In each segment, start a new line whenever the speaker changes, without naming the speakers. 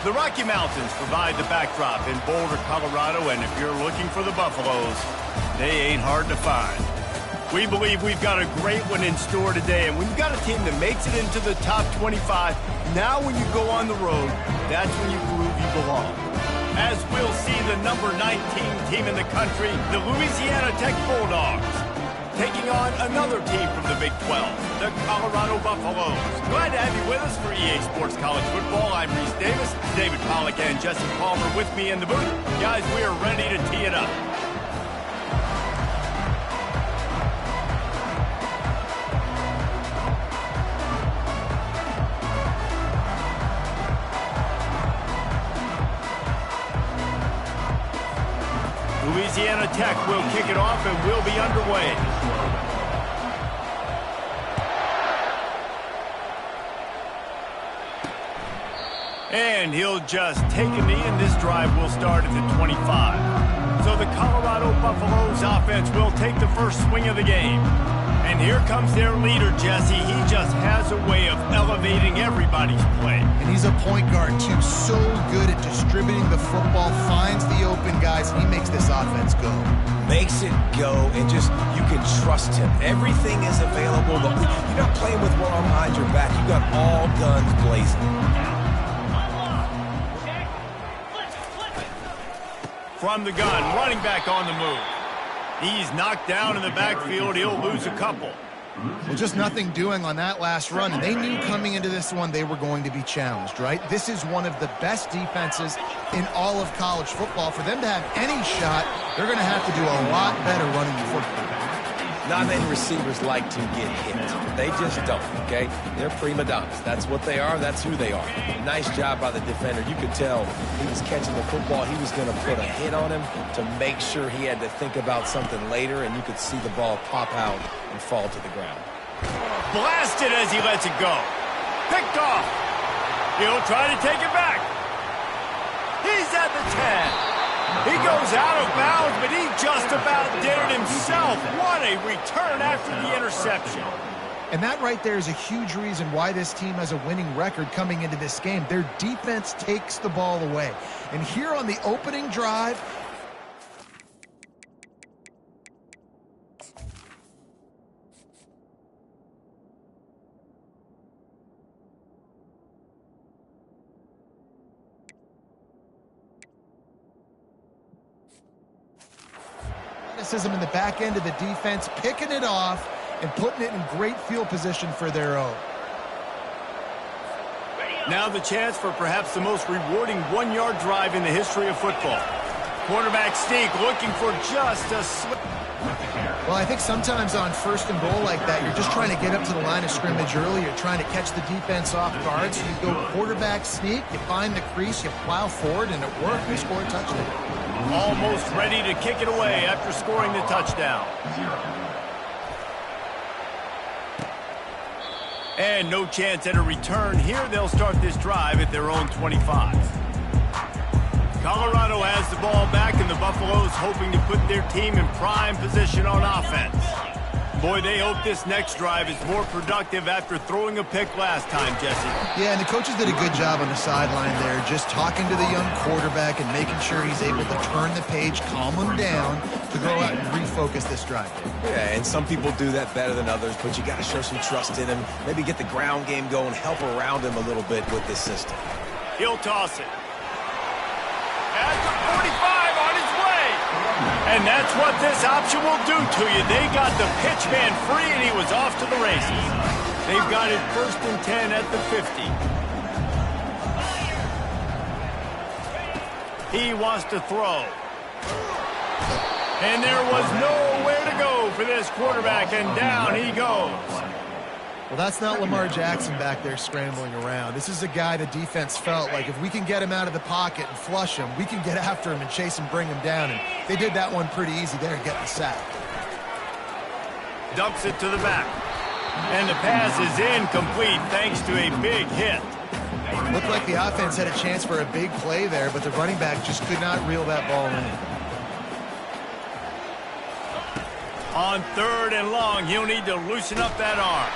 The Rocky Mountains provide the backdrop in Boulder, Colorado, and if you're looking for the Buffaloes, they ain't hard to find. We believe we've got a great one in store today, and when you've got a team that makes it into the top 25, now when you go on the road, that's when you prove you belong. As we'll see the number 19 team in the country, the Louisiana Tech Bulldogs, taking on another team from the Big 12, the Colorado Buffaloes. Glad to have you with us for EA Sports College Football. I'm Reese Davis, David Pollack and Jesse Palmer with me in the booth. Guys, we are ready to tee it up. Louisiana Tech will kick it off and we'll be underway. And he'll just take a knee, and this drive will start at the 25. So the Colorado Buffaloes offense will take the first swing of the game. And here comes their leader, Jesse. He just has a way of elevating everybody's play.
And he's a point guard, too. So good at distributing the football, finds the open guys, and he makes this offense go.
Makes it go, and just, you can trust him. Everything is available. You're not playing with one arm behind your back. You got all guns blazing.
From the gun, running back on the move. He's knocked down in the backfield. He'll lose a couple.
Well, just nothing doing on that last run, and they knew coming into this one they were going to be challenged, right? This is one of the best defenses in all of college football. For them to have any shot, they're going to have to do a lot better running the football.
Not many receivers like to get hit. They just don't, okay? They're prima donnas. That's what they are. That's who they are. Nice job by the defender. You could tell he was catching the football. He was going to put a hit on him to make sure he had to think about something later, and you could see the ball pop out and fall to the ground.
Blasted as he lets it go. Picked off. He'll try to take it back. He's at the 10. He goes out of bounds, but he just about did it himself. What a return after the interception.
And that right there is a huge reason why this team has a winning record coming into this game. Their defense takes the ball away. And here on the opening drive, in the back end of the defense, picking it off and putting it in great field position for their own.
Now the chance for perhaps the most rewarding one-yard drive in the history of football. Quarterback sneak looking for just a slip.
Well, I think sometimes on first and goal like that, you're just trying to get up to the line of scrimmage early. You're trying to catch the defense off guard. So you go quarterback sneak, you find the crease, you plow forward, and it worked. You score a touchdown.
Almost ready to kick it away after scoring the touchdown. And no chance at a return. Here they'll start this drive at their own 25. Colorado has the ball back, and the Buffaloes hoping to put their team in prime position on offense. Boy, they hope this next drive is more productive after throwing a pick last time, Jesse.
Yeah, and the coaches did a good job on the sideline there, just talking to the young quarterback and making sure he's able to turn the page, calm him down to go out and refocus this drive.
Yeah, and some people do that better than others, but you got to show some trust in him. Maybe get the ground game going, help around him a little bit with this system.
He'll toss it. At the 45 on his way. And that's what this option will do to you. They got the pitch man free, and he was off to the races. They've got it 1st and 10 at the 50. He wants to throw. And there was nowhere to go for this quarterback, and down he goes.
Well, that's not Lamar Jackson back there scrambling around. This is a guy the defense felt like if we can get him out of the pocket and flush him, we can get after him and chase him, bring him down. And they did that one pretty easy there, getting the sack.
Dumps it to the back. And the pass is incomplete thanks to a big hit.
Looked like the offense had a chance for a big play there, but the running back just could not reel that ball in.
On 3rd and long, he'll need to loosen up that arm.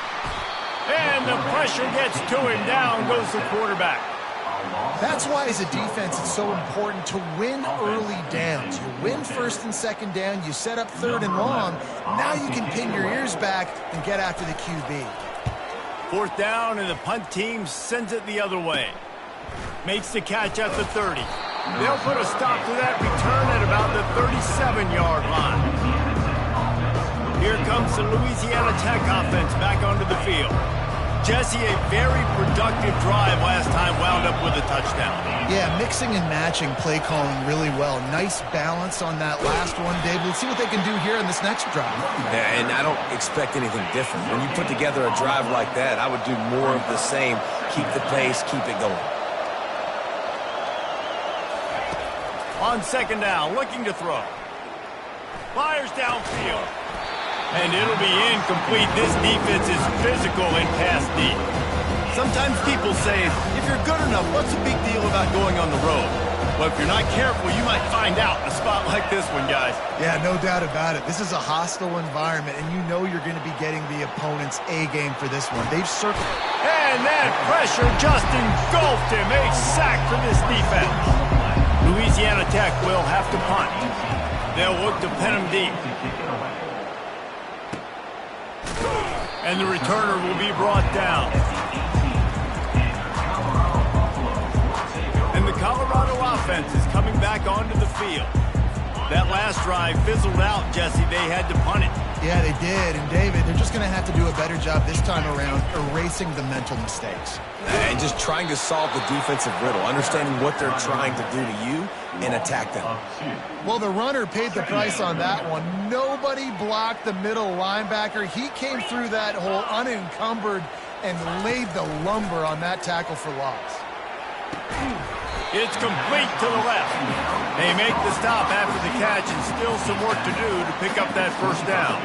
And the pressure gets to him. Down goes the quarterback.
That's why, as a defense, it's so important to win early downs. You win first and second down, you set up third and long. Now you can pin your ears back and get after the QB.
Fourth down, and the punt team sends it the other way. Makes the catch at the 30. They'll put a stop to that return at about the 37-yard line. Here comes the Louisiana Tech offense back onto the field. Jesse, a very productive drive last time, wound up with a touchdown.
Yeah, mixing and matching play calling really well. Nice balance on that last one, Dave. Let's see what they can do here in this next drive.
Yeah, and I don't expect anything different. When you put together a drive like that, I would do more of the same. Keep the pace, keep it going.
On second down, looking to throw. Fires downfield. And it'll be incomplete. This defense is physical and pass deep. Sometimes people say, if you're good enough, what's the big deal about going on the road? Well, if you're not careful, you might find out in a spot like this one, guys.
Yeah, no doubt about it. This is a hostile environment, and you know you're going to be getting the opponent's A-game for this one. They've circled.
And that pressure just engulfed him. A sack for this defense. Louisiana Tech will have to punt. They'll look to pin him deep. And the returner will be brought down. And the Colorado offense is coming back onto the field. That last drive fizzled out, Jesse. They had to punt it.
Yeah, they did. And, David, they're just going to have to do a better job this time around erasing the mental mistakes.
And just trying to solve the defensive riddle, understanding what they're trying to do to you and attack them.
Well, the runner paid the price on that one. Nobody blocked the middle linebacker. He came through that hole unencumbered and laid the lumber on that tackle for loss.
It's complete to the left. They make the stop after the catch and still some work to do to pick up that first down.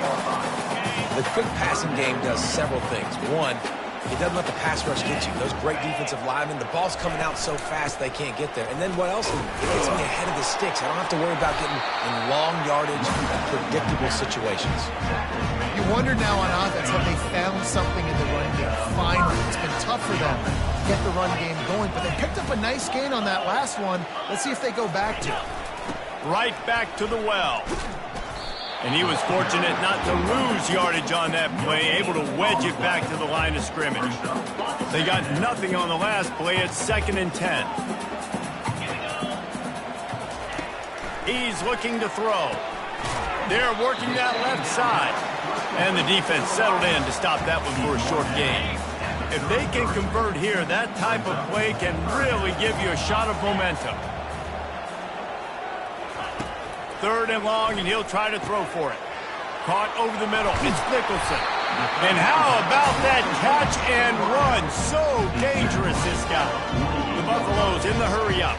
The quick passing game does several things. One, it doesn't let the pass rush get you. Those great defensive linemen, the ball's coming out so fast they can't get there. And then what else? It gets me ahead of the sticks. I don't have to worry about getting in long yardage, predictable situations.
You wonder now on offense, have they found something in the run game? Finally, it's been tough for them to get the run game going, but they picked up a nice gain on that last one. Let's see if they go back to it.
Right back to the well. And he was fortunate not to lose yardage on that play, able to wedge it back to the line of scrimmage. They got nothing on the last play. It's 2nd and 10. He's looking to throw. They're working that left side. And the defense settled in to stop that one for a short gain. If they can convert here, that type of play can really give you a shot of momentum. 3rd and long, and he'll try to throw for it. Caught over the middle. It's Nicholson. And how about that catch and run? So dangerous, this guy. The Buffaloes in the hurry-up.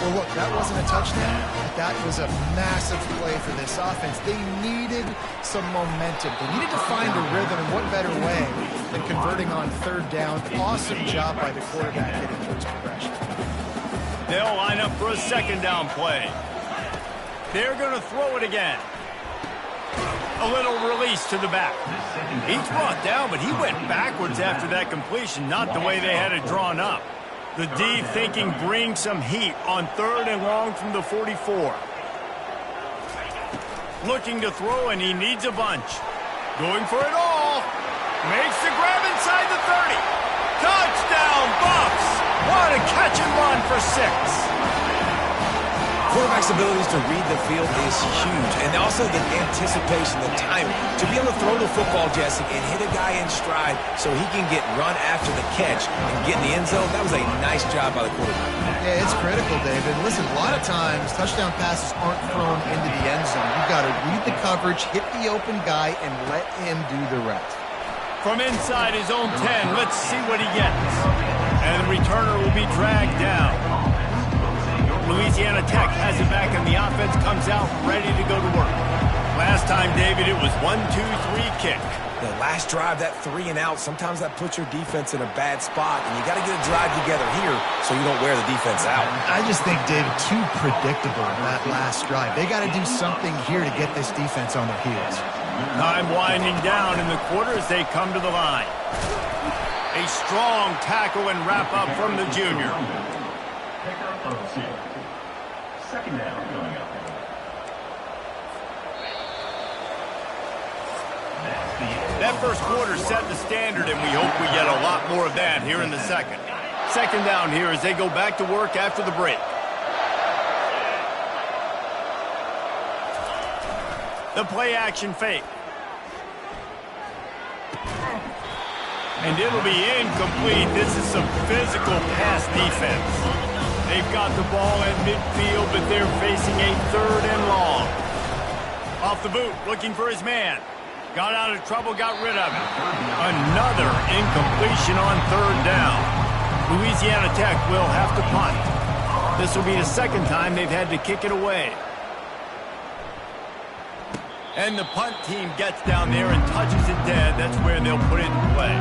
Well, look, that wasn't a touchdown, but that was a massive play for this offense. They needed some momentum. They needed to find a rhythm, and what better way than converting on 3rd down. Awesome job by the quarterback getting towards progression.
They'll line up for a 2nd down play. They're going to throw it again. A little release to the back. He's brought down, but he went backwards after that completion, not the way they had it drawn up. The D thinking bring some heat on 3rd and long from the 44. Looking to throw, and he needs a bunch. Going for it all. Makes the grab inside the 30. Touchdown, Buffs! What a catch and run for 6.
Quarterback's abilities to read the field is huge, and also the anticipation, the timing. To be able to throw the football, Jesse, and hit a guy in stride so he can get run after the catch and get in the end zone, that was a nice job by the quarterback.
Yeah, it's critical, David. Listen, a lot of times touchdown passes aren't thrown into the end zone. You've got to read the coverage, hit the open guy, and let him do the rest.
From inside his own 10, let's see what he gets. And the returner will be dragged down. Louisiana Tech has it back, and the offense comes out ready to go to work. Last time, David, it was 1-2-3 kick.
The last drive, that 3 and out, sometimes that puts your defense in a bad spot, and you got to get a drive together here so you don't wear the defense out.
I just think, David, too predictable in that last drive. They got to do something here to get this defense on their heels.
Time winding down in the quarter as they come to the line. A strong tackle and wrap up from the junior.
Second down going up.
That first quarter set the standard, and we hope we get a lot more of that here in the second. Second down here as they go back to work after the break. The play action fake. And it'll be incomplete. This is some physical pass defense. They've got the ball at midfield, but they're facing a third and long. Off the boot, looking for his man. Got out of trouble, got rid of it. Another incompletion on third down. Louisiana Tech will have to punt. This will be the second time they've had to kick it away. And the punt team gets down there and touches it dead. That's where they'll put it in play.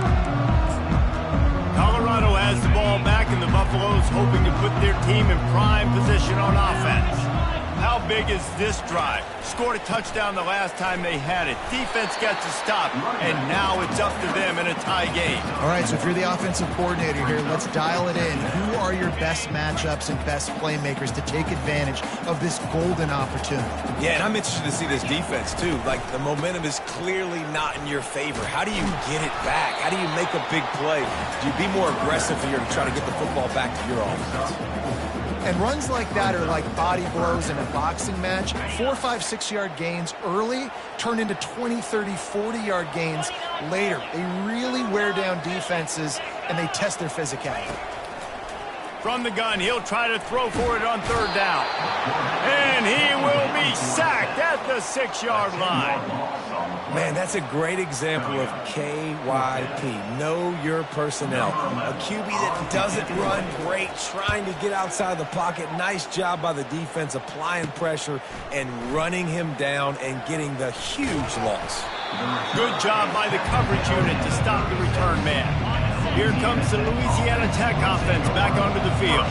Colorado has the ball back, and the Buffaloes hoping to put their team in prime position on offense. How big is this drive? Scored a touchdown the last time they had it. Defense gets a stop, and now it's up to them in a tie game.
All right, so if you're the offensive coordinator here, let's dial it in. Who are your best matchups and best playmakers to take advantage of this golden opportunity?
Yeah, and I'm interested to see this defense, too. Like, the momentum is clearly not in your favor. How do you get it back? How do you make a big play? Do you be more aggressive here to try to get the football back to your offense?
And runs like that are like body blows in a boxing match. 4, 5, 6-yard gains early turn into 20, 30, 40-yard gains later. They really wear down defenses, and they test their physicality.
From the gun, he'll try to throw for it on third down. And he will be sacked at the 6-yard line.
Man, that's a great example of KYP. Know your personnel. A QB that doesn't run great, trying to get outside the pocket. Nice job by the defense applying pressure and running him down and getting the huge loss.
Good job by the coverage unit to stop the return man. Here comes the Louisiana Tech offense back onto the field.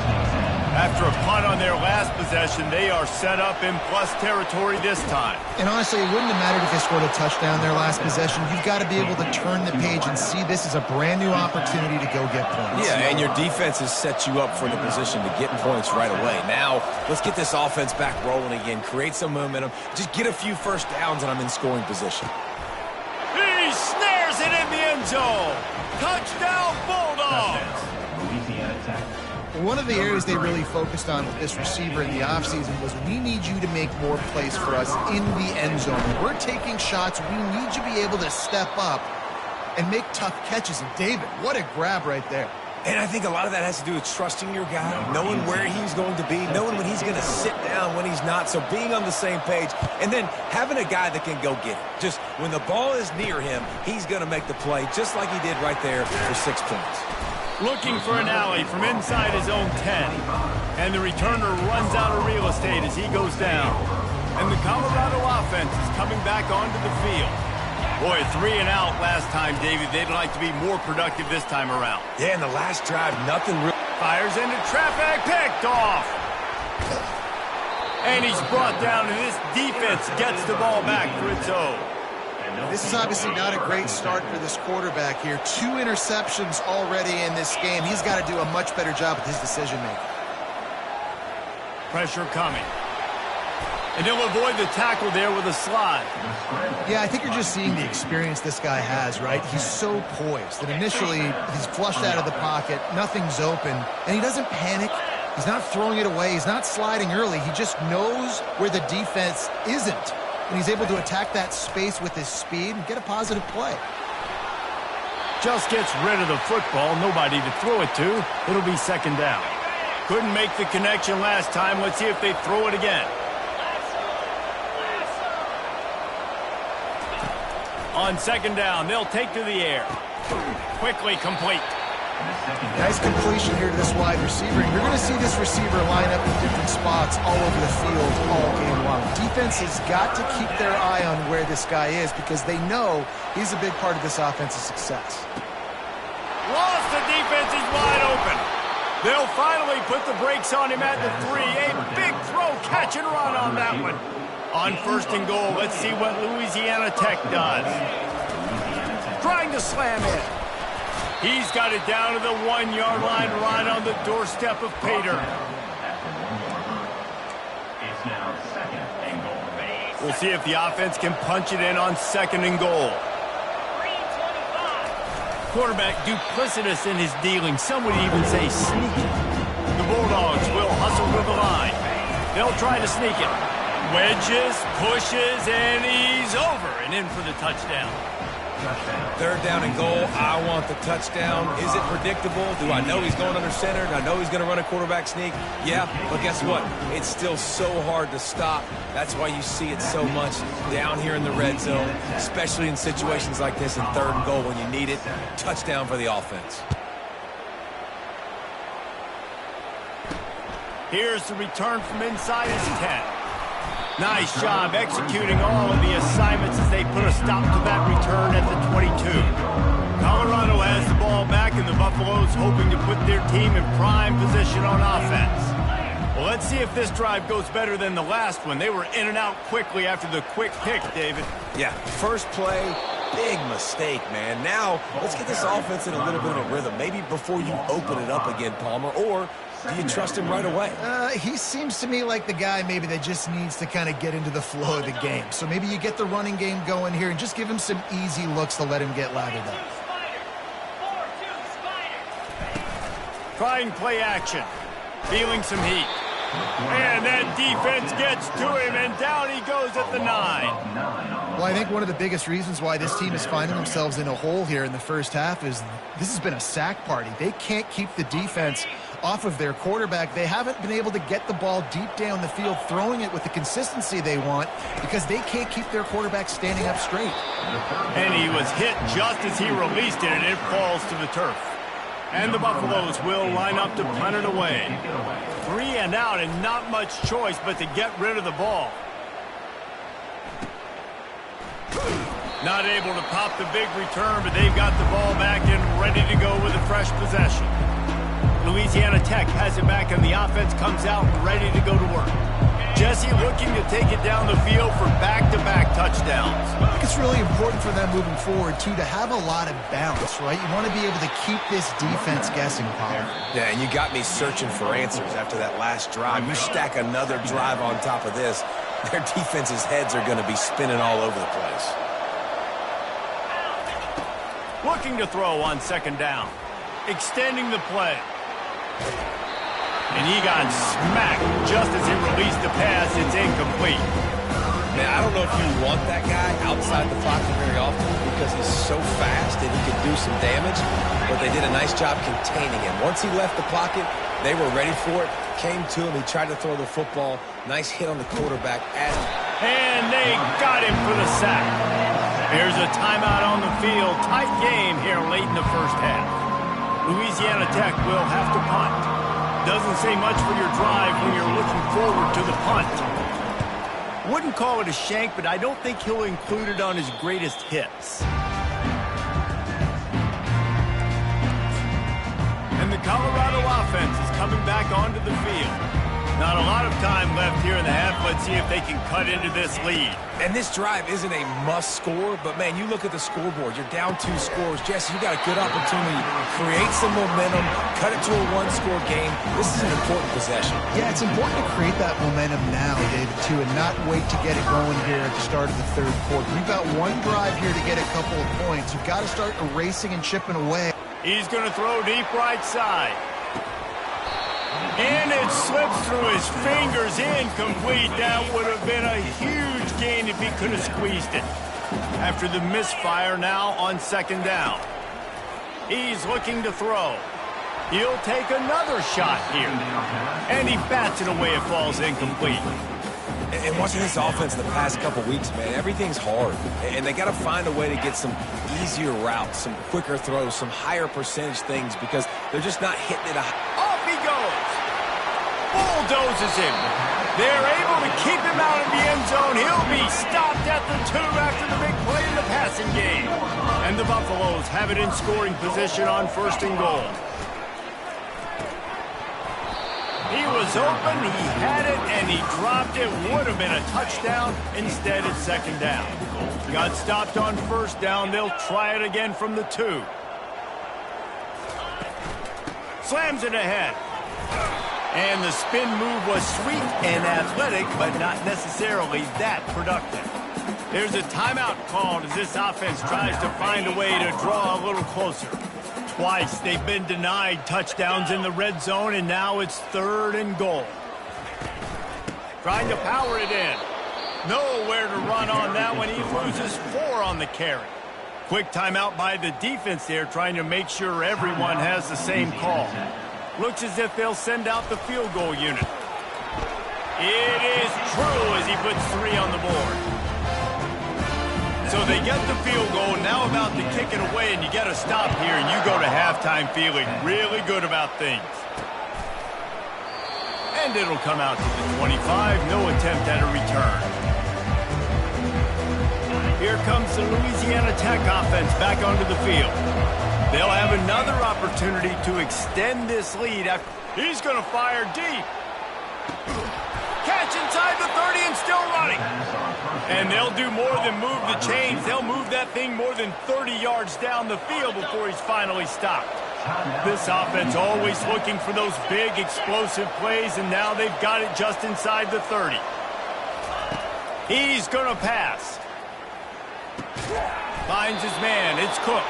After a punt on their last possession, they are set up in plus territory this time.
And honestly, it wouldn't have mattered if they scored a touchdown their last possession. You've got to be able to turn the page and see this as a brand new opportunity to go get points.
Yeah, and your defense has set you up for the position to get points right away. Now, let's get this offense back rolling again, create some momentum, just get a few first downs, and I'm in scoring position.
He snares it in the end zone. Touchdown, Bulldogs!
Louisiana Tech.
One of the areas they really focused on with this receiver in the offseason was we need you to make more plays for us in the end zone. When we're taking shots, we need you to be able to step up and make tough catches. And David, what a grab right there.
And I think a lot of that has to do with trusting your guy, knowing where he's going to be, knowing when he's going to sit down, when he's not, so being on the same page, and then having a guy that can go get it. Just when the ball is near him, he's going to make the play, just like he did right there for 6 points.
Looking for an alley from inside his own 10. And the returner runs out of real estate as he goes down. And the Colorado offense is coming back onto the field. Boy, 3 and out last time, David. They'd like to be more productive this time around.
Yeah, in the last drive, nothing really.
Fires into traffic, picked off. And he's brought down, and this defense gets the ball back for its own.
This is obviously not a great start for this quarterback here. 2 interceptions already in this game. He's got to do a much better job with his decision-making.
Pressure coming. And he'll avoid the tackle there with a slide.
Yeah, I think you're just seeing the experience this guy has, right? He's so poised that initially he's flushed out of the pocket, nothing's open, and he doesn't panic. He's not throwing it away. He's not sliding early. He just knows where the defense isn't. And he's able to attack that space with his speed and get a positive play.
Just gets rid of the football. Nobody to throw it to. It'll be second down. Couldn't make the connection last time. Let's see if they throw it again. On second down, they'll take to the air. Quickly complete.
Nice completion here to this wide receiver. And you're going to see this receiver line up in different spots all over the field all game long. Defense has got to keep their eye on where this guy is because they know he's a big part of this offense's success.
Lost, the defense is wide open. They'll finally put the brakes on him at the 3. A big throw, catch and run on that one. On first and goal, let's see what Louisiana Tech does. Trying to slam it. He's got it down to the 1-yard line right on the doorstep of Pater. We'll see if the offense can punch it in on 2nd and goal. Quarterback duplicitous in his dealing. Some would even say sneaky. The Bulldogs will hustle to the line. They'll try to sneak it. Wedges, pushes, and he's over and in for the touchdown.
3rd down and goal. I want the touchdown. Is it predictable? Do I know he's going under center? Do I know he's going to run a quarterback sneak? Yeah, but guess what? It's still so hard to stop. That's why you see it so much down here in the red zone, especially in situations like this in 3rd and goal when you need it. Touchdown for the offense.
Here's the return from inside his 10. Nice job executing all of the assignments as they put a stop to that return at the 22. Colorado has the ball back, and the Buffaloes hoping to put their team in prime position on offense. Well, let's see if this drive goes better than the last one. They were in and out quickly after the quick pick, David.
Yeah, first play, big mistake, man. Now, let's get this offense in a little bit of a rhythm. Maybe before you open it up again, Palmer, or do you trust him right away?
He seems to me like the guy maybe that just needs to kind of get into the flow of the game. So maybe you get the running game going here and just give him some easy looks to let him get lathered up.
Trying play action. Feeling some heat. And that defense gets to him, and down he goes at the 9.
Well, I think one of the biggest reasons why this team is finding themselves in a hole here in the first half is this has been a sack party. They can't keep the defense off of their quarterback. They haven't been able to get the ball deep down the field, throwing it with the consistency they want because they can't keep their quarterback standing up straight.
And he was hit just as he released it, and it falls to the turf. And the Buffaloes will line up to punt it away. 3 and out, and not much choice but to get rid of the ball. Not able to pop the big return, but they've got the ball back and ready to go with a fresh possession. Louisiana Tech has it back, and the offense comes out ready to go to work. Jesse looking to take it down the field for back-to-back touchdowns.
I think it's really important for them moving forward, too, to have a lot of balance, right? You want to be able to keep this defense guessing, Paul.
Yeah, and you got me searching for answers after that last drive. You stack another drive on top of this, their defense's heads are going to be spinning all over the place.
Looking to throw on 2nd down. Extending the play. And he got smacked just as he released the pass. It's incomplete.
Man, I don't know if you want that guy outside the pocket very often because he's so fast and he can do some damage, but they did a nice job containing him. Once he left the pocket, they were ready for it, came to him, he tried to throw the football. Nice hit on the quarterback.
And they got him for the sack. Here's a timeout on the field. Tight game here late in the first half. Louisiana Tech will have to punt. Doesn't say much for your drive when you're looking forward to the punt. Wouldn't call it a shank, but I don't think he'll include it on his greatest hits. And the Colorado offense is coming back onto the field. Not a lot of time left here in the half. Let's see if they can cut into this lead.
And this drive isn't a must score, but man, you look at the scoreboard. You're down 2 scores. Jesse, you got a good opportunity. Create some momentum. Cut it to a 1-score game. This is an important possession.
Yeah, it's important to create that momentum now, David, too, and not wait to get it going here at the start of the 3rd quarter. You've got one drive here to get a couple of points. You've got to start erasing and chipping away.
He's going to throw deep right side. And it slips through his fingers, incomplete. That would have been a huge gain if he could have squeezed it. After the misfire now on 2nd down. He's looking to throw. He'll take another shot here. And he bats it away. It falls incomplete.
And watching this offense the past couple weeks, man, everything's hard. And they got to find a way to get some easier routes, some quicker throws, some higher percentage things because they're just not hitting it.
Off he goes. Bulldozes him. They're able to keep him out of the end zone. He'll be stopped at the 2 after the big play in the passing game. And the Buffaloes have it in scoring position on 1st and goal. He was open, he had it, and he dropped it. Would have been a touchdown. Instead, it's 2nd down. Got stopped on 1st down. They'll try it again from the 2. Slams it ahead. And the spin move was sweet and athletic, but not necessarily that productive. There's a timeout called as this offense tries to find a way to draw a little closer. Twice they've been denied touchdowns in the red zone, and now it's 3rd and goal. Trying to power it in. Nowhere to run on that one. He loses 4 on the carry. Quick timeout by the defense there, trying to make sure everyone has the same call. Looks as if they'll send out the field goal unit. It is true as he puts 3 on the board. So they get the field goal, now about to kick it away, and you got to stop here, and you go to halftime feeling really good about things. And it'll come out to the 25, no attempt at a return. Here comes the Louisiana Tech offense back onto the field. They'll have another opportunity to extend this lead. He's going to fire deep. Catch inside the 30 and still running. And they'll do more than move the chains. They'll move that thing more than 30 yards down the field before he's finally stopped. This offense always looking for those big explosive plays, and now they've got it just inside the 30. He's going to pass. Finds his man. It's Cook.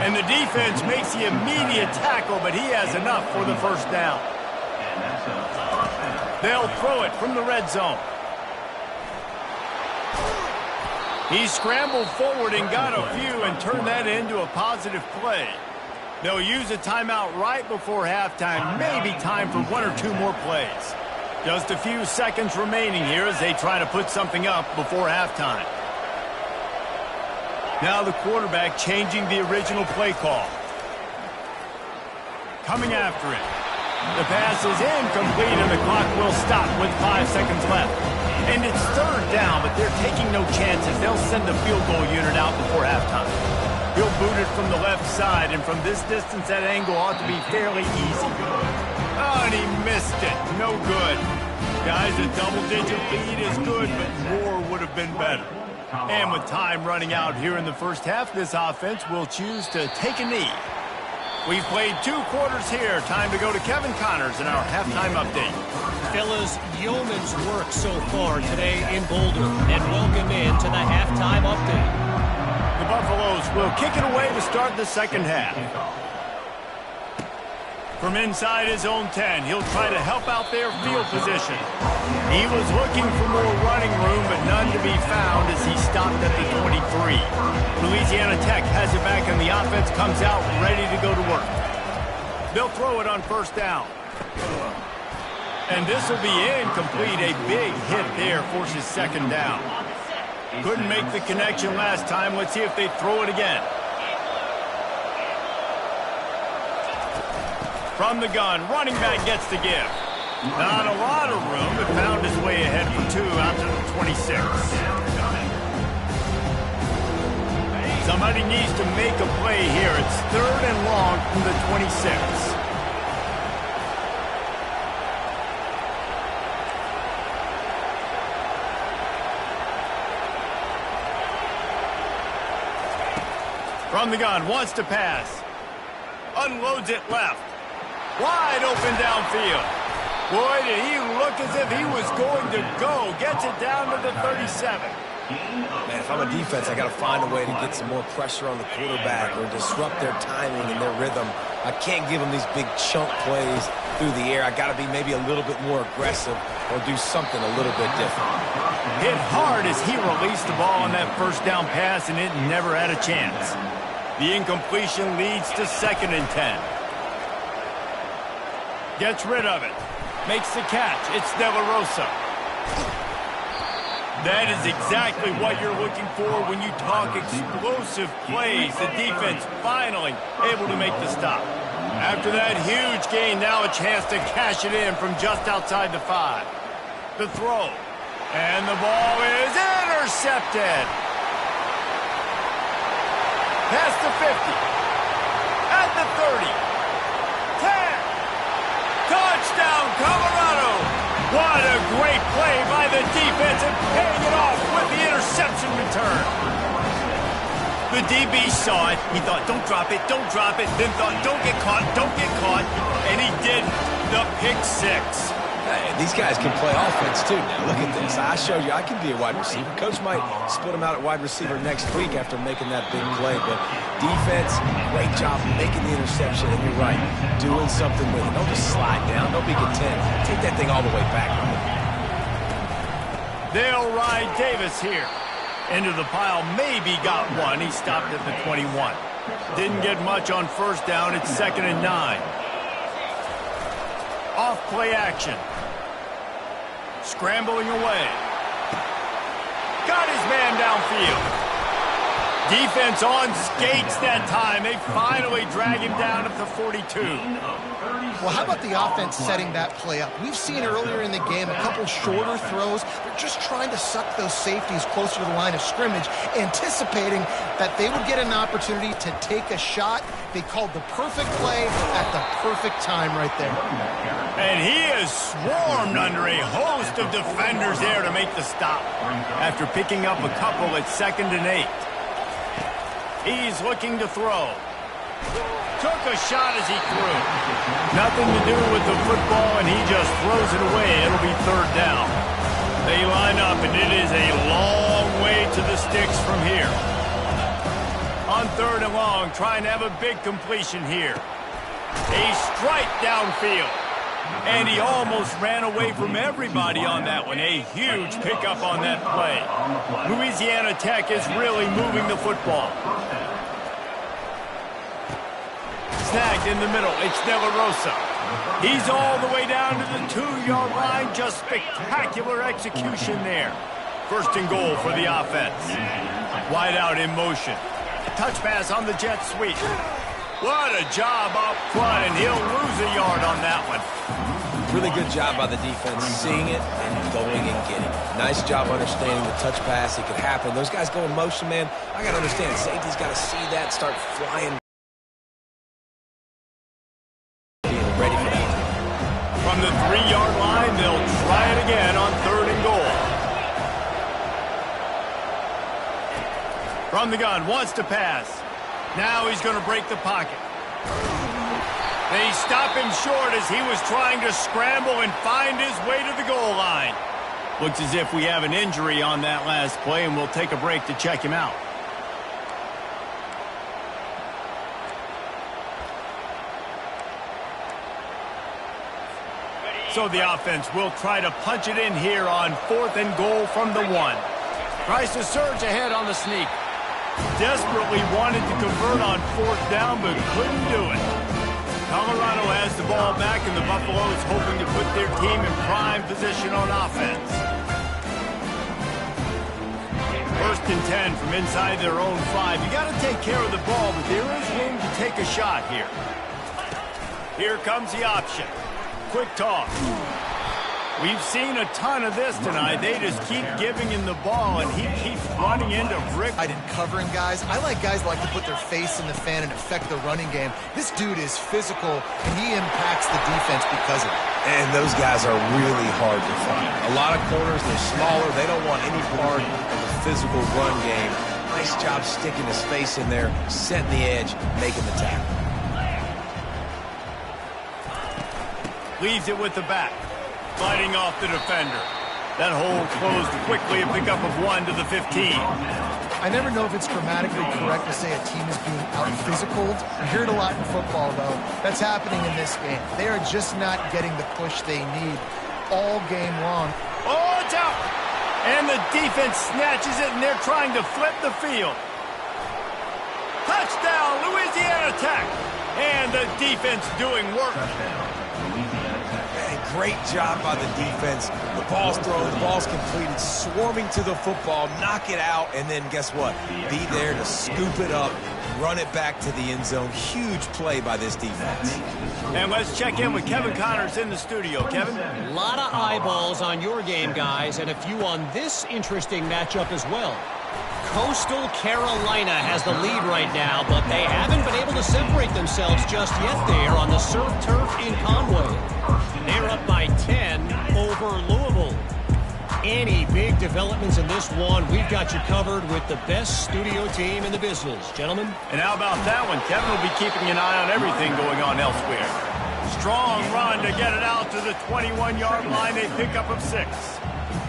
And the defense makes the immediate tackle, but he has enough for the first down. They'll throw it from the red zone. He scrambled forward and got a few and turned that into a positive play. They'll use a timeout right before halftime. Maybe time for 1 or 2 more plays. Just a few seconds remaining here as they try to put something up before halftime. Now the quarterback changing the original play call. Coming after it. The pass is incomplete and the clock will stop with 5 seconds left. And it's 3rd down, but they're taking no chances. They'll send the field goal unit out before halftime. He'll boot it from the left side, and from this distance, that angle ought to be fairly easy. Oh, and he missed it. No good. Guys, a double-digit lead is good, but more would have been better. And with time running out here in the first half, this offense will choose to take a knee. We've played 2 quarters here. Time to go to Kevin Connors in our halftime update.
Fellas, yeoman's work so far today in Boulder, and welcome in to the halftime update.
The Buffaloes will kick it away to start the second half. From inside his own 10, he'll try to help out their field position. He was looking for more running room, but none to be found as he stopped at the 23. Louisiana Tech has it back, and the offense comes out ready to go to work. They'll throw it on first down. And this will be incomplete. A big hit there forces second down. Couldn't make the connection last time. Let's see if they throw it again. From the gun, running back gets the give. Not a lot of room, but found his way ahead for 2 out to the 26. Somebody needs to make a play here. It's 3rd and long from the 26. From the gun, wants to pass. Unloads it left. Wide open downfield. Boy, did he look as if he was going to go. Gets it down to the 37.
Man, if I'm a defense, I got to find a way to get some more pressure on the quarterback or disrupt their timing and their rhythm. I can't give them these big chunk plays through the air. I got to be maybe a little bit more aggressive or do something a little bit different.
Hit hard as he released the ball on that first down pass, and it never had a chance. The incompletion leads to 2nd and 10. Gets rid of it. Makes the catch. It's De La Rosa. That is exactly what you're looking for when you talk explosive plays. The defense finally able to make the stop. After that huge gain, now a chance to cash it in from just outside the 5. The throw. And the ball is intercepted. Past the 50. At the 30. 10. Touchdown, Colorado! What a great play by the defense and paying it off with the interception return. The DB saw it. He thought, don't drop it, then thought, don't get caught, and he didn't. the pick six.
Hey, these guys can play offense too now. Look at this. I showed you I can be a wide receiver. Coach might split him out at wide receiver next week after making that big play. But defense, great job making the interception. And you're right, doing something with it. Don't just slide down. Don't be content. Take that thing all the way back.
They'll ride Davis here. Into the pile, maybe got one. He stopped at the 21. Didn't get much on first down. It's 2nd and 9. Off play action. Scrambling away. Got his man downfield. Defense on skates that time. They finally drag him down at the 42.
Well, how about the offense setting that play up? We've seen earlier in the game a couple shorter throws. They're just trying to suck those safeties closer to the line of scrimmage, anticipating that they would get an opportunity to take a shot. They called the perfect play at the perfect time right there.
And he is swarmed under a host of defenders there to make the stop. After picking up a couple at 2nd and 8. He's looking to throw. Took a shot as he threw. Nothing to do with the football, and he just throws it away. It'll be 3rd down. They line up, and it is a long way to the sticks from here. On 3rd and long, trying to have a big completion here. A strike downfield. And he almost ran away from everybody on that one. A huge pickup on that play. Louisiana Tech is really moving the football. Snagged in the middle. It's De La Rosa. He's all the way down to the 2-yard line. Just spectacular execution there. 1st and goal for the offense. Wide out in motion. Touch pass on the jet sweep. What a job up front, and he'll lose a yard on that one.
Really good job by the defense, seeing it and going and getting it. Nice job understanding the touch pass. It could happen. Those guys go in motion, man. I got to understand. Safety's got to see that, start flying. Being ready for that.
From the 3-yard line, they'll try it again on 3rd and goal. From the gun, wants to pass. Now he's going to break the pocket. They stop him short as he was trying to scramble and find his way to the goal line. Looks as if we have an injury on that last play, and we'll take a break to check him out. So the offense will try to punch it in here on 4th and goal from the 1. Tries to surge ahead on the sneak. Desperately wanted to convert on 4th down, but couldn't do it. Colorado has the ball back, and the Buffaloes hoping to put their team in prime position on offense. 1st and 10 from inside their own 5. You got to take care of the ball, but there is room to take a shot here. Here comes the option. Quick toss. We've seen a ton of this tonight. They just keep giving him the ball, and he keeps running into brick.
I didn't covering guys. I like guys that like to put their face in the fan and affect the running game. This dude is physical, and he impacts the defense because of it.
And those guys are really hard to find. A lot of corners, they're smaller. They don't want any part of the physical run game. Nice job sticking his face in there, setting the edge, making the tackle.
Leaves it with the back. Fighting off the defender. That hole closed quickly, a pickup of 1 to the 15.
I never know if it's grammatically correct to say a team is being out-physicaled. You hear it a lot in football, though. That's happening in this game. They are just not getting the push they need all game long.
Oh, it's out! And the defense snatches it, and they're trying to flip the field. Touchdown, Louisiana Tech! And the defense doing work.
Great job by the defense. The ball's thrown, the ball's completed, swarming to the football, knock it out, and then guess what? Be there to scoop it up, run it back to the end zone. Huge play by this defense.
And let's check in with Kevin Connors in the studio. Kevin?
A lot of eyeballs on your game, guys, and a few on this interesting matchup as well. Coastal Carolina has the lead right now, but they haven't been able to separate themselves just yet there on the surf turf in Conway. They're up by 10 over Louisville. Any big developments in this one, we've got you covered with the best studio team in the business. Gentlemen?
And how about that one? Kevin will be keeping an eye on everything going on elsewhere. Strong run to get it out to the 21-yard line. A pickup of 6.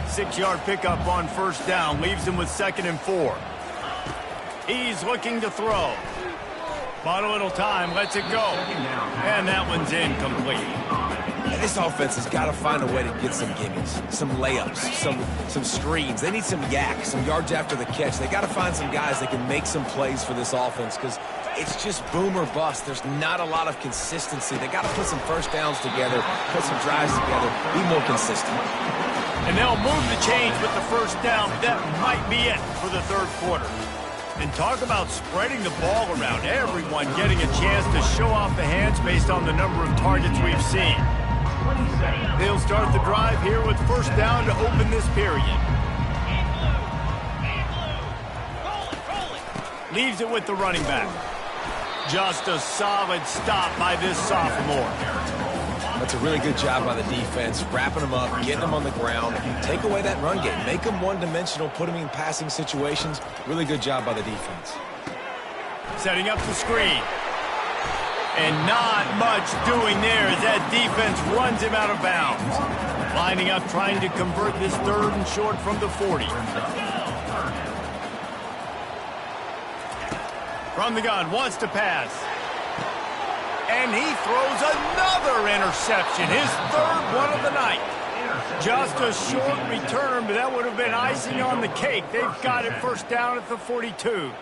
6-yard pickup on first down. Leaves him with 2nd and 4. He's looking to throw. Bought a little time. Lets it go. And that one's incomplete.
And this offense has got to find a way to get some gimmies, some layups, some screens. They need some yak, some yards after the catch. They got to find some guys that can make some plays for this offense because it's just boom or bust. There's not a lot of consistency. They got to put some first downs together, put some drives together, be more consistent.
And they'll move the chains with the first down. That might be it for the third quarter. And talk about spreading the ball around. Everyone getting a chance to show off the hands based on the number of targets we've seen. They'll start the drive here with first down to open this period. Leaves it with the running back. Just a solid stop by this sophomore.
That's a really good job by the defense, wrapping them up, getting them on the ground, take away that run game, make them one-dimensional, put them in passing situations. Really good job by the defense.
Setting up the screen. And not much doing there as that defense runs him out of bounds. Lining up, trying to convert this 3rd and short from the 40. From the gun, wants to pass. And he throws another interception, his 3rd one of the night. Just a short return, but that would have been icing on the cake. They've got it first down at the 42.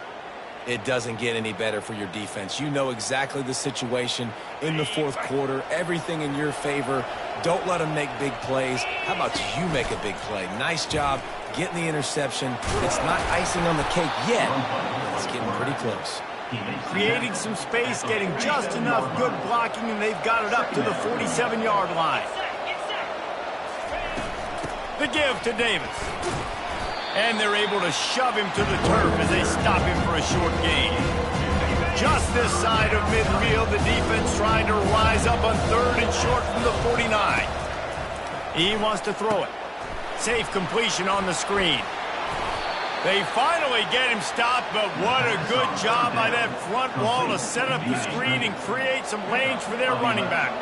It doesn't get any better for your defense. You know exactly the situation in the 4th quarter, everything in your favor. Don't let them make big plays. How about you make a big play? Nice job getting the interception. It's not icing on the cake yet. It's getting pretty close.
Creating some space, getting just enough good blocking, and they've got it up to the 47-yard line. The give to Davis. And they're able to shove him to the turf as they stop him for a short gain. Just this side of midfield, the defense trying to rise up on 3rd and short from the 49. He wants to throw it. Safe completion on the screen. They finally get him stopped, but what a good job by that front wall to set up the screen and create some lanes for their running back.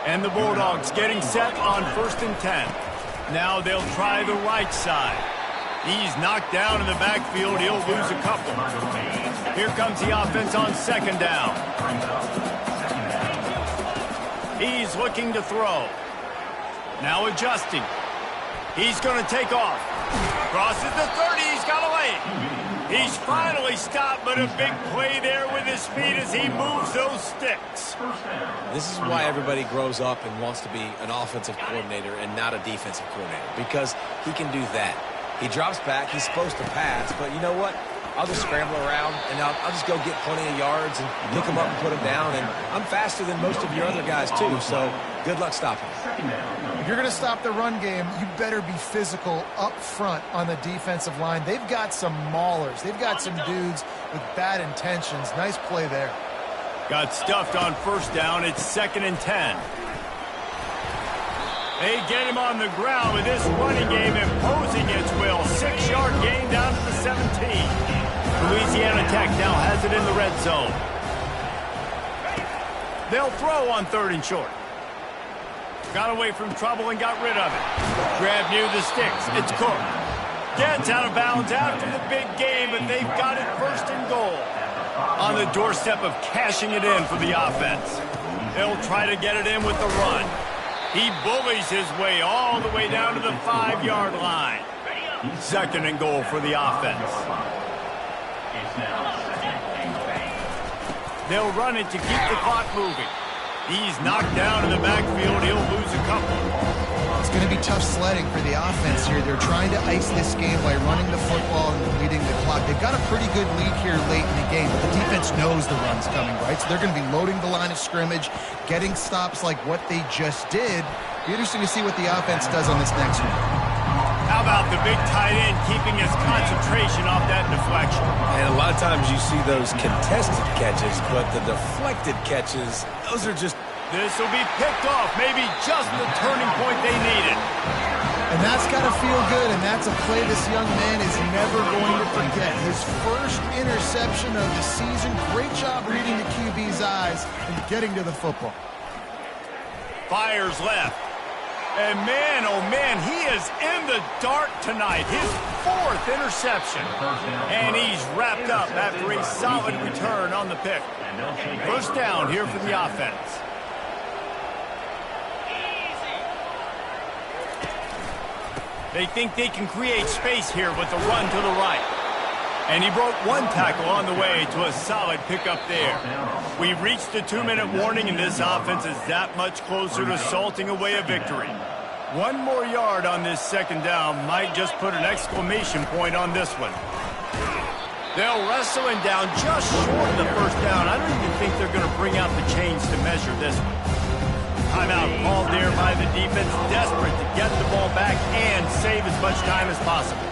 And the Bulldogs getting set on 1st and 10. Now they'll try the right side. He's knocked down in the backfield. He'll lose a couple. Here comes the offense on 2nd down. He's looking to throw. Now adjusting. He's going to take off. Crosses the 30. He's got a lane. He's finally stopped, but a big play there with his feet as he moves those sticks.
This is why everybody grows up and wants to be an offensive coordinator and not a defensive coordinator, because he can do that. He drops back. He's supposed to pass, but you know what? I'll just scramble around, and I'll just go get plenty of yards and pick them up and put them down. And I'm faster than most of your other guys, too, so good luck stopping.
If you're going to stop the run game, you better be physical up front on the defensive line. They've got some maulers. They've got some dudes with bad intentions. Nice play there.
Got stuffed on first down. It's 2nd and 10. They get him on the ground with this running game imposing its will. 6-yard gain down to the 17. Louisiana Tech now has it in the red zone. They'll throw on 3rd and short. Got away from trouble and got rid of it. Grab near the sticks. It's Cook. Gets out of bounds after the big game, but they've got it 1st and goal. On the doorstep of cashing it in for the offense. They'll try to get it in with the run. He bullies his way all the way down to the 5-yard line. 2nd and goal for the offense. They'll run it to keep the clock moving. He's knocked down in the backfield. He'll lose a couple.
It's going to be tough sledding for the offense here. They're trying to ice this game by running the football and leading the clock. They've got a pretty good lead here late in the game, but the defense knows the run's coming, right? So they're going to be loading the line of scrimmage, getting stops like what they just did. Be interesting to see what the offense does on this next one.
How about the big tight end keeping his concentration off that deflection?
And a lot of times you see those contested catches, but the deflected catches, those are just...
This will be picked off, maybe just the turning point they needed.
And that's got to feel good, and that's a play this young man is never going to forget. His first interception of the season. Great job reading the QB's eyes and getting to the football.
Fires left. And man, oh man, he is in the dark tonight. His 4th interception. And he's wrapped up after a solid return on the pick. First down here for the offense. They think they can create space here with the run to the right. And he broke 1 tackle on the way to a solid pickup there. We've reached the 2-minute warning, and this offense is that much closer to salting away a victory. 1 more yard on this second down might just put an exclamation point on this one. They'll wrestle him down just short of the first down. I don't even think they're going to bring out the chains to measure this one. Timeout called there by the defense, desperate to get the ball back and save as much time as possible.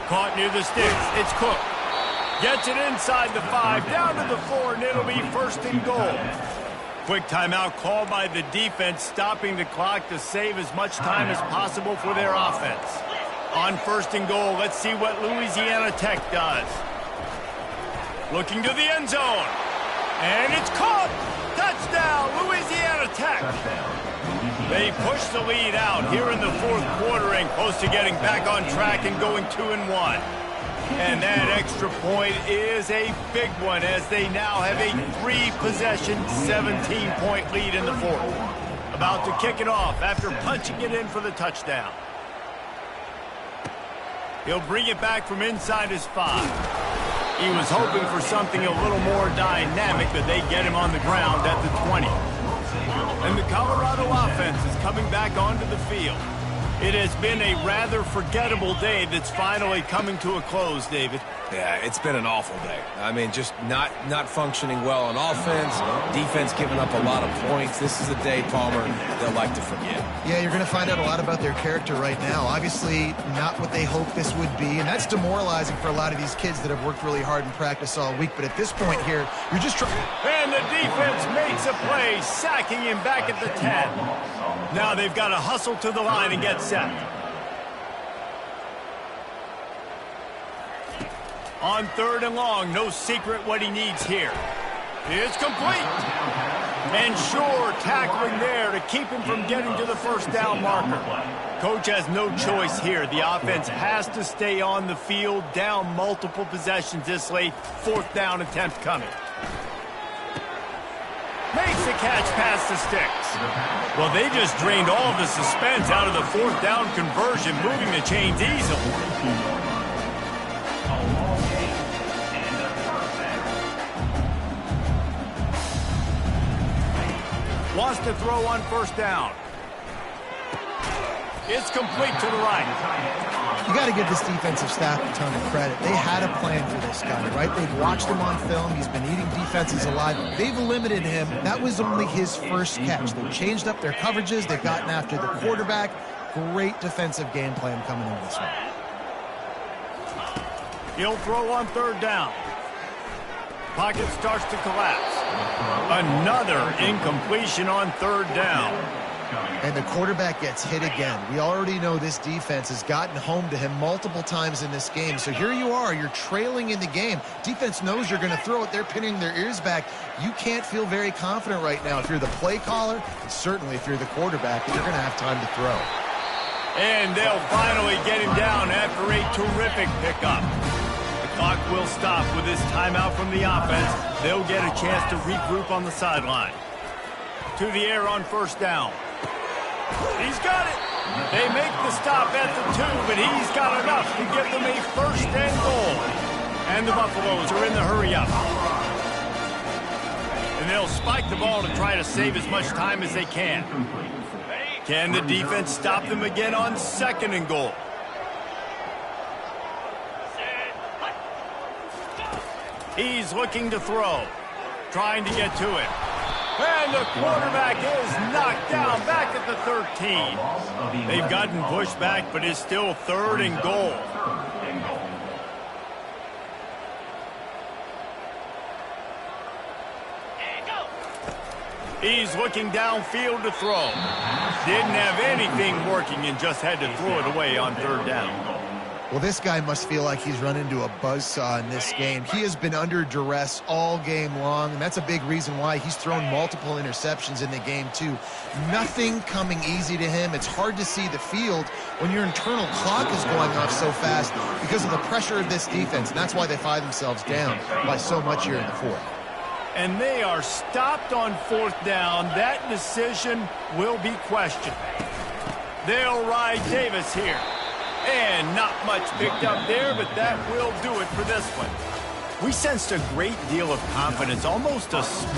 Caught near the sticks. It's Cook. Gets it inside the 5, down to the 4, and it'll be first and goal. Quick timeout called by the defense, stopping the clock to save as much time as possible for their offense. On first and goal, let's see what Louisiana Tech does. Looking to the end zone. And it's caught. Touchdown, Louisiana Tech. They push the lead out here in the 4th quarter and close to getting back on track and going 2-1. And that extra point is a big one as they now have a 3-possession, 17-point lead in the 4th. About to kick it off after punching it in for the touchdown. He'll bring it back from inside his 5. He was hoping for something a little more dynamic, but they get him on the ground at the 20. And the Colorado offense is coming back onto the field. It has been a rather forgettable day that's finally coming to a close, David.
Yeah, it's been an awful day. I mean, just not functioning well on offense, defense giving up a lot of points. This is a day, Palmer, they'll like to forget.
Yeah, you're going to find out a lot about their character right now. Obviously, not what they hoped this would be, and that's demoralizing for a lot of these kids that have worked really hard in practice all week. But at this point here, you're just trying.
And the defense makes a play, sacking him back at the 10. Now they've got to hustle to the line and get set. On 3rd and long, no secret what he needs here. It's complete. And sure, tackling there to keep him from getting to the first down marker. Coach has no choice here. The offense has to stay on the field, down multiple possessions this late. 4th down attempt coming. Makes the catch past the sticks. Well, they just drained all of the suspense out of the 4th down conversion, moving the chains easily. Wants to throw on first down. It's complete to the right.
You got to give this defensive staff a ton of credit. They had a plan for this guy, right? They've watched him on film. He's been eating defenses alive. They've limited him. That was only his first catch. They've changed up their coverages. They've gotten after the quarterback. Great defensive game plan coming in this one.
He'll throw on 3rd down. Pocket starts to collapse. Another incompletion on 3rd down.
And the quarterback gets hit again. We already know this defense has gotten home to him multiple times in this game. So here you are, you're trailing in the game. Defense knows you're going to throw it. They're pinning their ears back. You can't feel very confident right now if you're the play caller, and certainly if you're the quarterback, you're going to have time to throw.
And they'll finally get him down after a terrific pickup. Clock will stop with this timeout from the offense. They'll get a chance to regroup on the sideline. To the air on first down. He's got it. They make the stop at the 2, but he's got enough to give them a first and goal. And the Buffaloes are in the hurry-up. And they'll spike the ball to try to save as much time as they can. Can the defense stop them again on 2nd and goal? He's looking to throw, trying to get to it. And the quarterback is knocked down back at the 13. They've gotten pushed back, but it's still 3rd and goal. He's looking downfield to throw. Didn't have anything working and just had to throw it away on 3rd down.
Well, this guy must feel like he's run into a buzzsaw in this game. He has been under duress all game long, and that's a big reason why he's thrown multiple interceptions in the game, too. Nothing coming easy to him. It's hard to see the field when your internal clock is going off so fast because of the pressure of this defense, and that's why they find themselves down by so much here in the fourth.
And they are stopped on 4th down. That decision will be questioned. They'll ride Davis here. And not much picked up there, but that will do it for this one. We sensed a great deal of confidence, almost a small